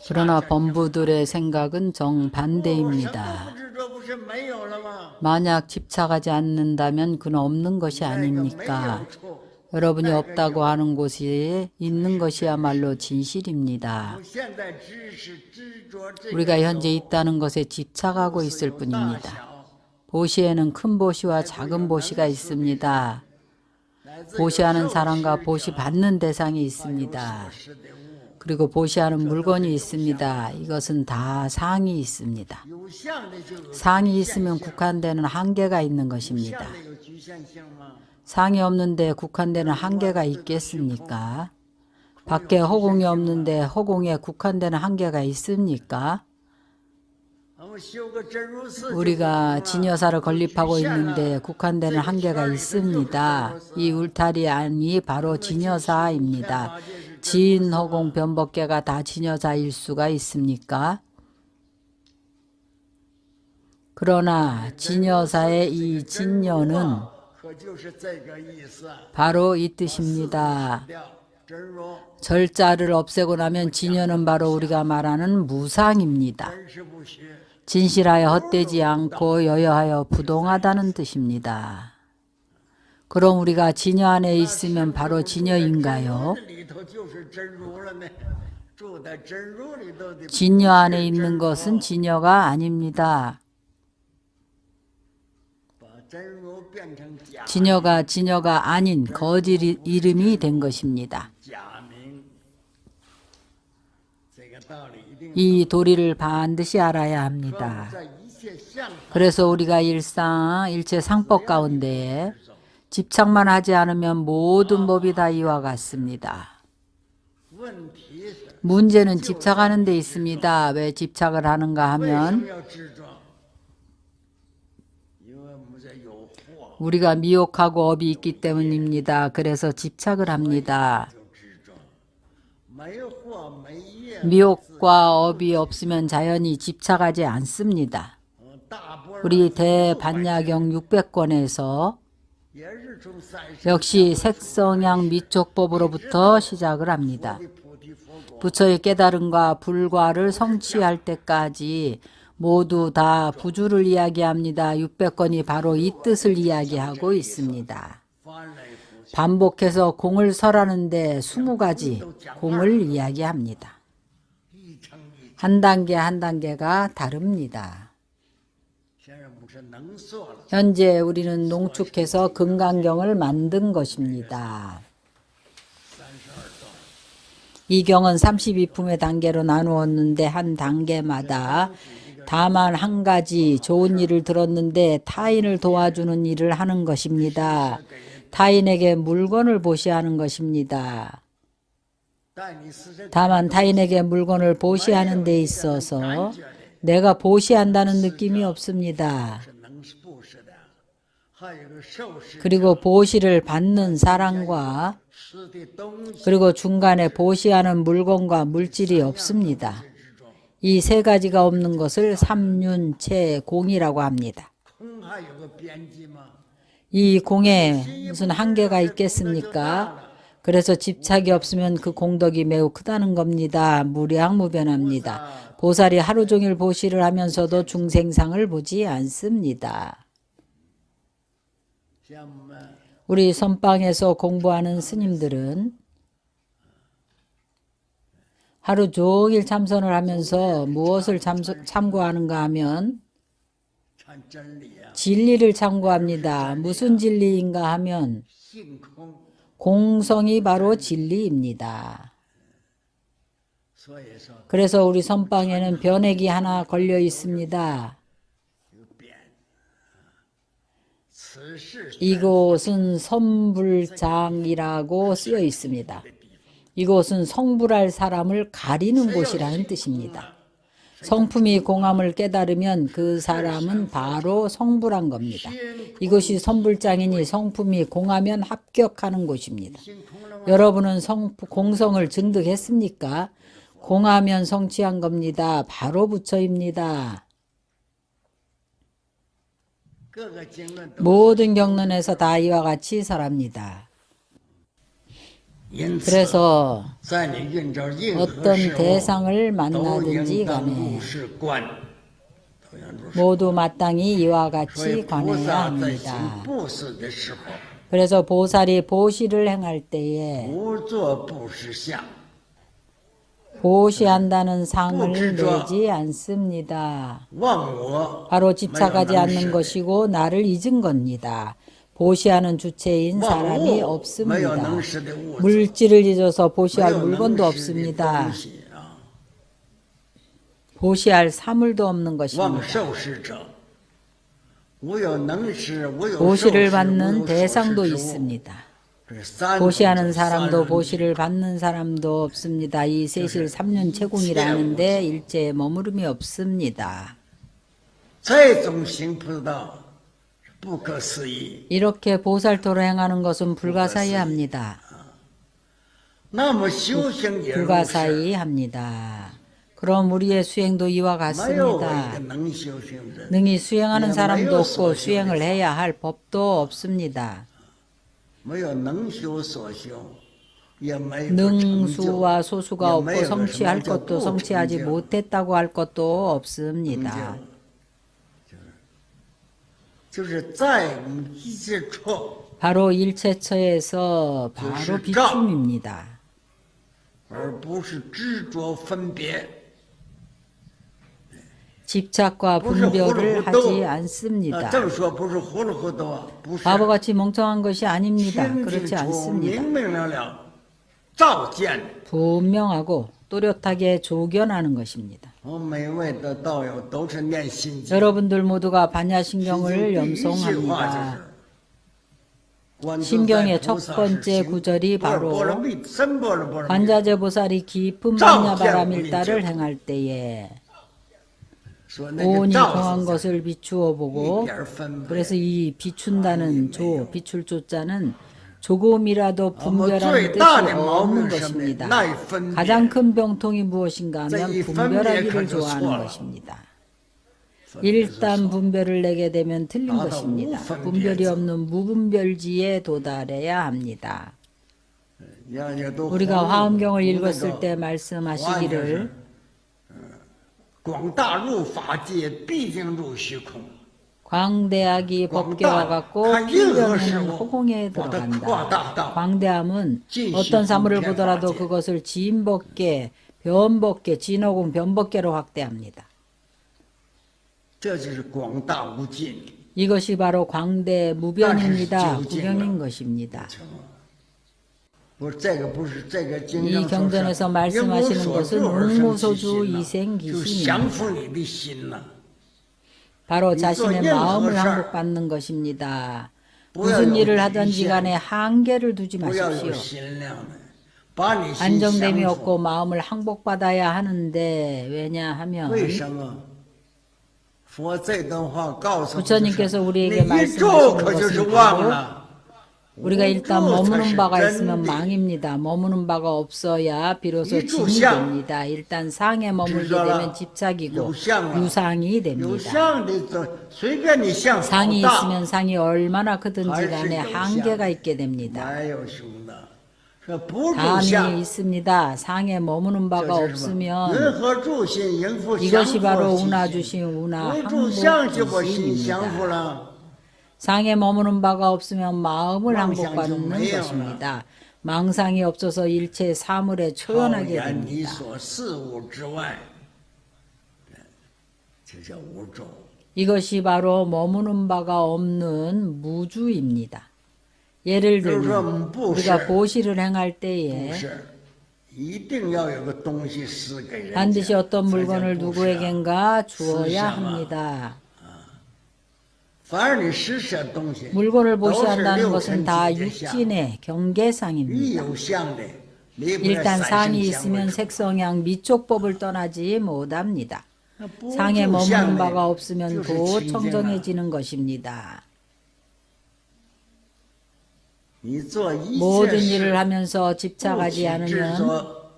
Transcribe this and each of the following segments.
그러나 범부들의 생각은 정반대입니다. 만약 집착하지 않는다면 그는 없는 것이 아닙니까? 여러분이 없다고 하는 곳이 있는 것이야말로 진실입니다. 우리가 현재 있다는 것에 집착하고 있을 뿐입니다. 보시에는 큰 보시와 작은 보시가 있습니다. 보시하는 사람과 보시 받는 대상이 있습니다. 그리고 보시하는 물건이 있습니다. 이것은 다 상이 있습니다. 상이 있으면 국한되는 한계가 있는 것입니다. 상이 없는데 국한되는 한계가 있겠습니까? 밖에 허공이 없는데 허공에 국한되는 한계가 있습니까? 우리가 진여사를 건립하고 있는데 국한되는 한계가 있습니다. 이 울타리 안이 바로 진여사입니다. 진, 허공, 변법계가 다 진여사일 수가 있습니까? 그러나 진여사의 이 진여는 바로 이 뜻입니다. 절자를 없애고 나면 진여는 바로 우리가 말하는 무상입니다. 진실하여 헛되지 않고 여여하여 부동하다는 뜻입니다. 그럼 우리가 진여 안에 있으면 바로 진여인가요? 진여 안에 있는 것은 진여가 아닙니다. 진여가 아닌 거짓 이름이 된 것입니다. 이 도리를 반드시 알아야 합니다. 그래서 우리가 일체 상법 가운데 집착만 하지 않으면 모든 법이 다 이와 같습니다. 문제는 집착하는 데 있습니다. 왜 집착을 하는가 하면 우리가 미혹하고 업이 있기 때문입니다. 그래서 집착을 합니다. 미혹과 업이 없으면 자연히 집착하지 않습니다. 우리 대반야경 600권에서 역시 색성향 미촉법으로부터 시작을 합니다. 부처의 깨달음과 불과를 성취할 때까지 모두 다 부주를 이야기합니다. 600권이 바로 이 뜻을 이야기하고 있습니다. 반복해서 공을 설하는데 20가지 공을 이야기합니다. 한 단계 한 단계가 다릅니다. 현재 우리는 농축해서 금강경을 만든 것입니다. 이 경은 32품의 단계로 나누었는데 한 단계마다 다만 한 가지 좋은 일을 들었는데 타인을 도와주는 일을 하는 것입니다. 타인에게 물건을 보시하는 것입니다. 다만 타인에게 물건을 보시하는 데 있어서 내가 보시한다는 느낌이 없습니다. 그리고 보시를 받는 사람과 그리고 중간에 보시하는 물건과 물질이 없습니다. 이 세 가지가 없는 것을 삼륜체공이라고 합니다. 이 공에 무슨 한계가 있겠습니까? 그래서 집착이 없으면 그 공덕이 매우 크다는 겁니다. 무량무변합니다. 보살이 하루 종일 보시를 하면서도 중생상을 보지 않습니다. 우리 선방에서 공부하는 스님들은 하루 종일 참선을 하면서 무엇을 참고하는가 하면 진리를 참고합니다. 무슨 진리인가 하면 공성이 바로 진리입니다. 그래서 우리 선방에는 변액이 하나 걸려 있습니다. 이곳은 선불장이라고 쓰여 있습니다. 이곳은 성불할 사람을 가리는 곳이라는 뜻입니다. 성품이 공함을 깨달으면 그 사람은 바로 성불한 겁니다. 이것이 선불장이니 성품이 공하면 합격하는 곳입니다. 여러분은 공성을 증득했습니까? 공하면 성취한 겁니다. 바로 부처입니다. 모든 경론에서 다 이와 같이 설합니다. 그래서 在你运着任何 어떤 事物 대상을 都 만나든지 应当 간에 如是观。 모두 마땅히 이와 所以 같이 菩 관해야 萨在行 합니다. 布施的时候， 그래서 보살이 보시를 행할 때에 不做布施相， 보시한다는 상을 부지저. 내지 않습니다. 忘我， 바로 没有 집착하지 能 않는 使的， 것이고 나를 잊은 겁니다. 보시하는 주체인 忘 사람이 物没有 없습니다. 能使的物质， 물질을 잊어서 没 보시할 有能 물건도 使的 없습니다. 东西啊。 보시할 사물도 없는 忘 것입니다. 受施者，无有能使，无有受 보시를 施，无 받는 有所 대상도 施之物。 있습니다. 这三种 보시하는 三 사람도 人 보시를 받는 사람도 없습니다. 이 세실 3년 채공이라는데 일제에 머무름이 없습니다. 这种行菩萨道不可思议。 이렇게 보살토로 행하는 것은 불가사의합니다. 那么修行也如是， 불가사의합니다. 그럼 우리의 수행도 이와 没有一 같습니다. 个能修行的， 능히 수행하는 네, 사람도 매우 없고 소시오리스트. 수행을 해야 할 법도 없습니다. 没有能修所修，也没有成就， 능수와 소수가 也 없고 没有什么 성취할 叫 것도 不 성취하지 成就。 못했다고 할 것도 成 없습니다. 就是在一切处， 바로 일체처에서 바로 비춤입니다. 而不是执着分别。 집착과 不是糊里 분별을 糊涂 하지 啊， 않습니다. 这么说不是糊里糊涂啊，不是。 바보같이 멍청한 것이 아닙니다. 清 그렇지 清楚 않습니다. 明明了了，照见。 분명하고 또렷하게 조견하는 것입니다. 我每位的道友都是念心经， 여러분들 모두가 반야신경을 第一句话就 염송합니다. 是。观自在 신경의 菩 첫 萨是 번째 行 구절이 般若 바로 波罗蜜真般若波罗蜜 관자재 보살이 깊은 반야바라밀다를 행할 때에 说那个 온이 照 공한 自在 것을 비추어 一 보고 点分别 그래서 이 비춘다는 조, 비출 조자는 조금이라도 분별하는 뜻이 없는 것입니다. 가장 큰 병통이 무엇인가 하면 분별하기를 좋아하는 것입니다. 일단 분별을 내게 되면 틀린 것입니다. 분별이 없는 무분별지에 도달해야 합니다. 우리가 화엄경을 읽었을 때 말씀하시기를 广大入法界，毕竟入虚空。 광대하기 법계와 같고 필변에는 허공에 들어간다. 광대함은 어떤 사물을 보더라도 그것을 진법계, 변법계, 진허공 변법계로 확대합니다. 这就是广大无尽。 이것이 바로 광대 무변입니다. 구경인 것입니다. 不是这个，不是这个经 이 上说 경전에서 是 말씀하시는 因无所 것은 住而生其 응무소주 心呐， 이생기심입니다. 就是降服你的心呐。 바로 자신의 이거 마음을任何事儿 항복받는 것입니다. 不要 무슨 有 일을 局 하든지 限 간에 한계를 두지 不要 마십시오. 有心量的，把你心 안정됨이 降 없고 服。 마음을 항복받아야 하는데 왜냐하면 为什么？佛这段话告诉我们， 부처님께서 你 우리에게 一住 말씀하시는 可就是 것은 忘 바로 了。 우리가 일단 无住才 머무는 是 바가 真 있으면 理。 망입니다. 머무는 바가 없어야 비로소 이주 진이 상. 됩니다. 일단 상에 머물게 지저라. 되면 집착이고 유상아. 유상이 有 됩니다. 相的就随便你相好 상이 大， 있으면 상이 얼마나 크든지 간에 할수 한계가 있는 있게 됩니다. 没有兄弟，说不住 담이 相， 있습니다. 상에 머무는 这 바가 是什么？ 없으면 云何住心，应复降 이것이 伏 바로 其 운하 心。 주신 운하 不住相就把心 항복기심입니다. 降服了。 상에 머무는 바가 없으면 마음을 망상 항복받는 좀 매요. 것입니다. 망상이 없어서 일체 사물에 超 초연하게 然你 됩니다. 所事物之外，这叫无住。 이것이 바로 머무는 바가 없는 무주입니다. 예를 들면 우리가 보시를 행할 不 때에 是，一定要有个东西施给人家， 반드시 어떤 才叫 물건을 布施啊。 누구에겐가 주어야思想啊。 합니다. 凡是你施舍东西， 물건을 都是 보시한다는 六 것은 尘 다 境界相。 육진의 一 경계상입니다. 有相的，离不了 일단 三 상이 生相 있으면 为主。 색성향 미촉법을 떠나지 못합니다. 那不 상에 住 머무는 相 바가 的， 없으면 就是 곧 清净啊。 청정해지는 것입니다. 你做一切 모든 事 일을 하면서 不 집착하지 起执 않으면 着，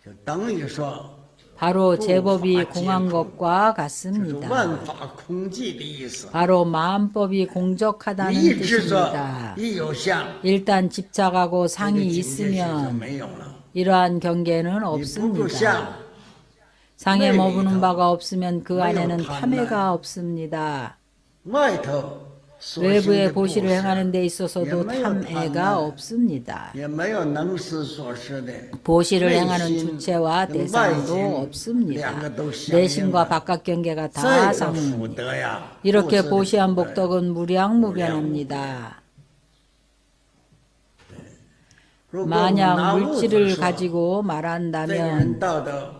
就等于说， 바로 제법이 不法皆 공한 空 것과 这是 같습니다. 万法空寂的意思。 바로 마음법이 你 공적하다는 一执着 뜻입니다. ，一有相， 일단 집착하고 这个 상이 境界是就 있으면 没有了。 이러한 경계는 你不住 없습니다. 相， 상에 내 머무는 위도 바가 없으면 그 매우 안에는 탐난 탐해가 없습니다. 外头所行 외부의 的布 보시를 施 행하는 데 있어서도 也没有 탐해가 贪婪 없습니다. 也没有能施所施的 보시를 内 행하는 心 주체와 跟外 대상도 境 없습니다. 两个都相应 내심과 的。 바깥 경계가 这 다 个 상응입니다. 福德呀， 이렇게 布施的 보시한 福德 복덕은 무량무변합니다. 如果 만약 拿物 물질을 质说， 가지고 这个 말한다면 人道德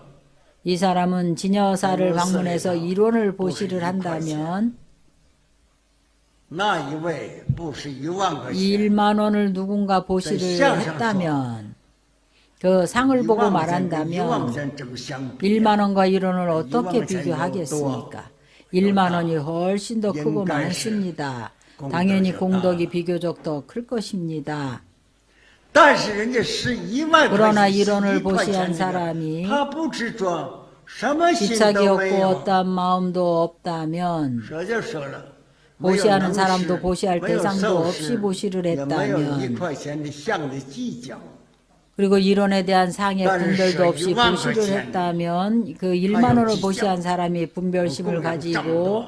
이 사람은 진여사를 방문해서 무엇을 이론을 보시를 한다면 那一位布施1万个 이 钱， 1만 원을 누군가 보시를 했다면 그 상을 1 보고 万块钱跟1万 말한다면 块钱怎么相比？ 1만 원과 1원을 어떻게 1만 비교하겠습니까? 1만 원이 훨씬 더 크고 많습니다. 당연히 공덕이 비교적 더 클 것입니다. 但是人家是1万块 그러나 钱， 이론을 1块 보시한 钱的， 사람이 他不执着，什么心 집착이 都没 없고 有。 어떠한 마음도 없다면 说就说了，没有 보시하는 能 사람도 施 보시할 没有 대상도 受 없이 施 보시를 也没有 했다면 1块钱的相的计较。 그리고 이론에 대한 상의但是 분별도 없이 1만 보시를 块钱 했다면 그 1만 원을 보시한 사람이 분별심을 가지고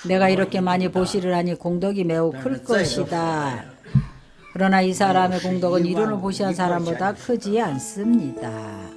내가 이렇게 많이 보시를 하니 공덕이 매우 클 것이다. 그러나 이 사람의 공덕은 이론을 보시한 사람보다 크지 않습니다.